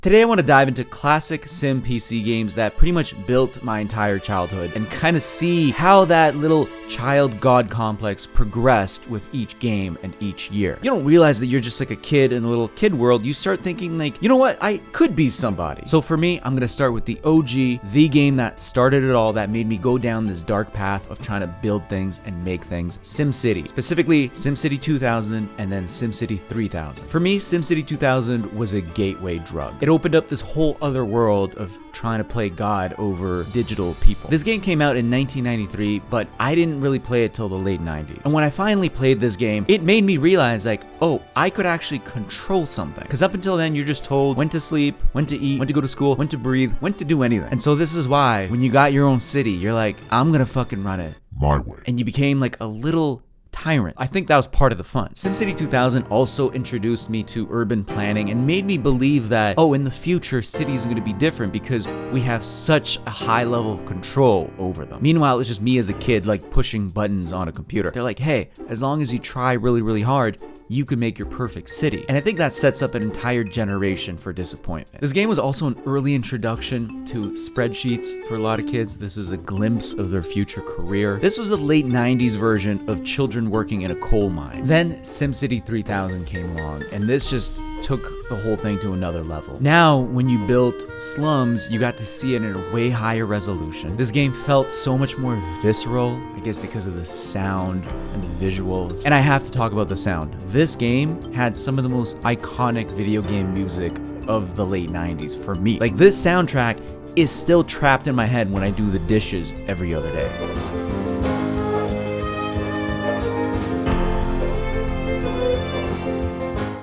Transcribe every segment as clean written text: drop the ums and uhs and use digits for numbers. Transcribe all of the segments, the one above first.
Today I want to dive into classic Sim PC games that pretty much built my entire childhood and kind of see how that little child god complex progressed with each game and each year. You don't realize that you're just like a kid in a little kid world. You start thinking like, you know what, I could be somebody. So for me, I'm going to start with the OG, the game that started it all, that made me go down this dark path of trying to build things and make things, SimCity. Specifically, SimCity 2000 and then SimCity 3000. For me, SimCity 2000 was a gateway drug. It opened up this whole other world of trying to play God over digital people. This game came out in 1993, but I didn't really play it till the late 90s. And when I finally played this game, it made me realize like, oh, I could actually control something. Because up until then, you're just told when to sleep, when to eat, when to go to school, when to breathe, when to do anything. And so this is why when you got your own city, you're like, I'm gonna fucking run it my way. And you became like a little tyrant. I think that was part of the fun. SimCity 2000 also introduced me to urban planning and made me believe that, oh, in the future, cities are going to be different because we have such a high level of control over them. Meanwhile, it's just me as a kid, like pushing buttons on a computer. They're like, hey, as long as you try really, really hard, you could make your perfect city. And I think that sets up an entire generation for disappointment. This game was also an early introduction to spreadsheets for a lot of kids. This is a glimpse of their future career. This was the late 90s version of children working in a coal mine. Then SimCity 3000 came along, and this just took the whole thing to another level. Now, when you built slums, you got to see it in a way higher resolution. This game felt so much more visceral, I guess because of the sound and the visuals. And I have to talk about the sound. This game had some of the most iconic video game music of the late 90s for me. Like, this soundtrack is still trapped in my head when I do the dishes every other day.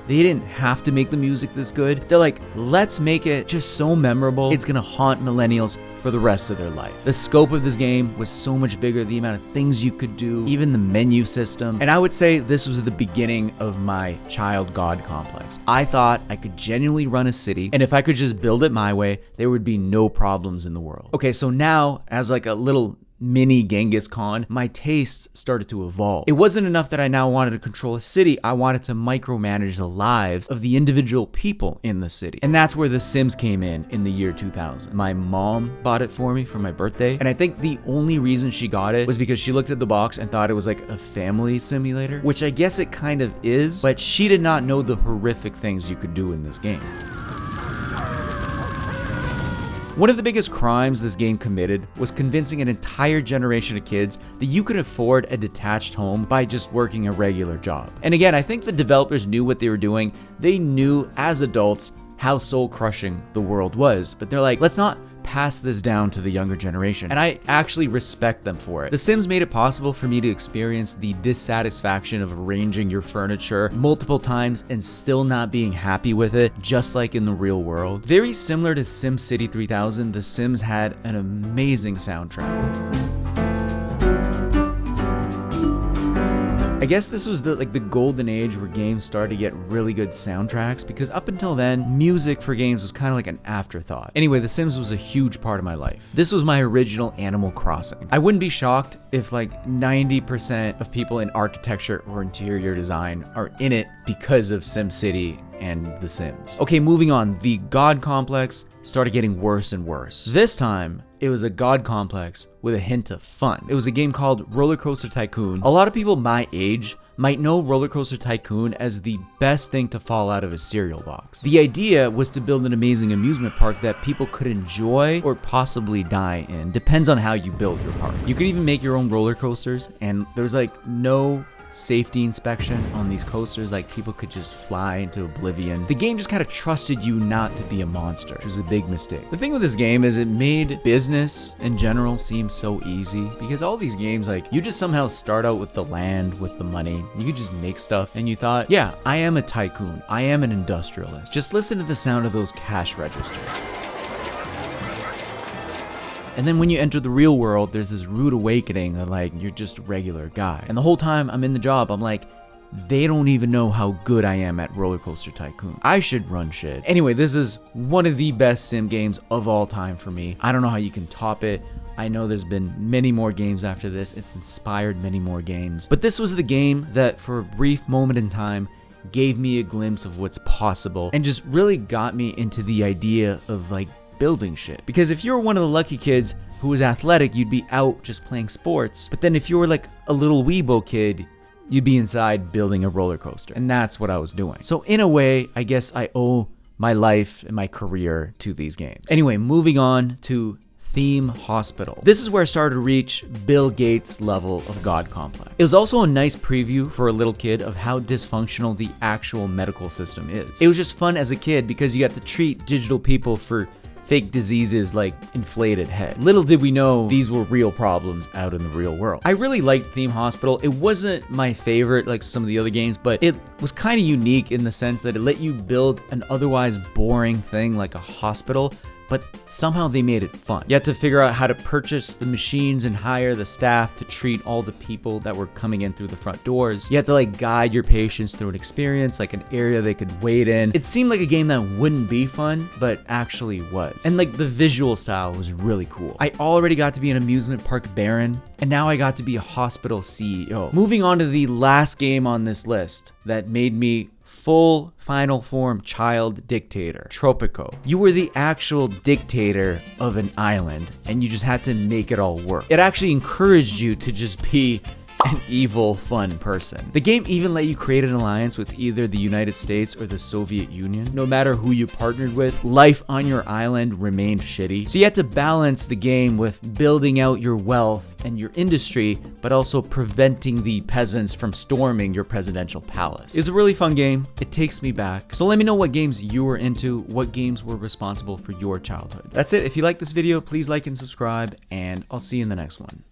They didn't have to make the music this good. They're like, let's make it just so memorable, it's gonna haunt millennials for the rest of their life. The scope of this game was so much bigger, the amount of things you could do, even the menu system. And I would say this was the beginning of my child god complex. I thought I could genuinely run a city, and if I could just build it my way, there would be no problems in the world. Okay, so now, as like a little mini Genghis Khan, my tastes started to evolve. It wasn't enough that I now wanted to control a city, I wanted to micromanage the lives of the individual people in the city. And that's where The Sims came in the year 2000. My mom bought it for me for my birthday, and I think the only reason she got it was because she looked at the box and thought it was like a family simulator, which I guess it kind of is, but she did not know the horrific things you could do in this game. One of the biggest crimes this game committed was convincing an entire generation of kids that you could afford a detached home by just working a regular job. And again, I think the developers knew what they were doing. They knew as adults how soul-crushing the world was, but they're like, let's not pass this down to the younger generation. And I actually respect them for it. The Sims made it possible for me to experience the dissatisfaction of arranging your furniture multiple times and still not being happy with it, just like in the real world. Very similar to SimCity 3000, The Sims had an amazing soundtrack. I guess this was the golden age where games started to get really good soundtracks, because up until then, music for games was kind of like an afterthought. Anyway, The Sims was a huge part of my life. This was my original Animal Crossing. I wouldn't be shocked if like 90% of people in architecture or interior design are in it because of SimCity and The Sims. Okay, moving on. The God complex started getting worse and worse. This time, it was a god complex with a hint of fun. It was a game called Coaster Tycoon. A lot of people my age might know Coaster Tycoon as the best thing to fall out of a cereal box. The idea was to build an amazing amusement park that people could enjoy or possibly die in. Depends on how you build your park. You could even make your own roller coasters, and there's like no safety inspection on these coasters. Like, people could just fly into oblivion. The game just kind of trusted you not to be a monster, which was a big mistake. The thing with this game is it made business in general seem so easy, because all these games, like, you just somehow start out with the land, with the money, you could just make stuff, and you thought, yeah, I am a tycoon, I am an industrialist. Just listen to the sound of those cash registers. And then when you enter the real world, there's this rude awakening that like, you're just a regular guy. And the whole time I'm in the job, I'm like, they don't even know how good I am at Coaster Tycoon. I should run shit. Anyway, this is one of the best sim games of all time for me. I don't know how you can top it. I know there's been many more games after this. It's inspired many more games. But this was the game that for a brief moment in time gave me a glimpse of what's possible and just really got me into the idea of like building shit. Because if you're one of the lucky kids who was athletic, you'd be out just playing sports. But then if you were like a little weebo kid, you'd be inside building a roller coaster. And that's what I was doing. So in a way, I guess I owe my life and my career to these games. Anyway, moving on to Theme Hospital. This is where I started to reach Bill Gates' level of God complex. It was also a nice preview for a little kid of how dysfunctional the actual medical system is. It was just fun as a kid because you got to treat digital people for fake diseases like inflated head. Little did we know these were real problems out in the real world. I really liked Theme Hospital. It wasn't my favorite like some of the other games, but it was kind of unique in the sense that it let you build an otherwise boring thing like a hospital, but somehow they made it fun. You had to figure out how to purchase the machines and hire the staff to treat all the people that were coming in through the front doors. You had to like guide your patients through an experience, like an area they could wait in. It seemed like a game that wouldn't be fun, but actually was. And like the visual style was really cool. I already got to be an amusement park baron, and now I got to be a hospital CEO. Moving on to the last game on this list that made me full final form child dictator, Tropico. You were the actual dictator of an island and you just had to make it all work. It actually encouraged you to just be an evil, fun person. The game even let you create an alliance with either the United States or the Soviet Union. No matter who you partnered with, life on your island remained shitty. So you had to balance the game with building out your wealth and your industry, but also preventing the peasants from storming your presidential palace. It was a really fun game. It takes me back. So let me know what games you were into, what games were responsible for your childhood. That's it. If you like this video, please like and subscribe, and I'll see you in the next one.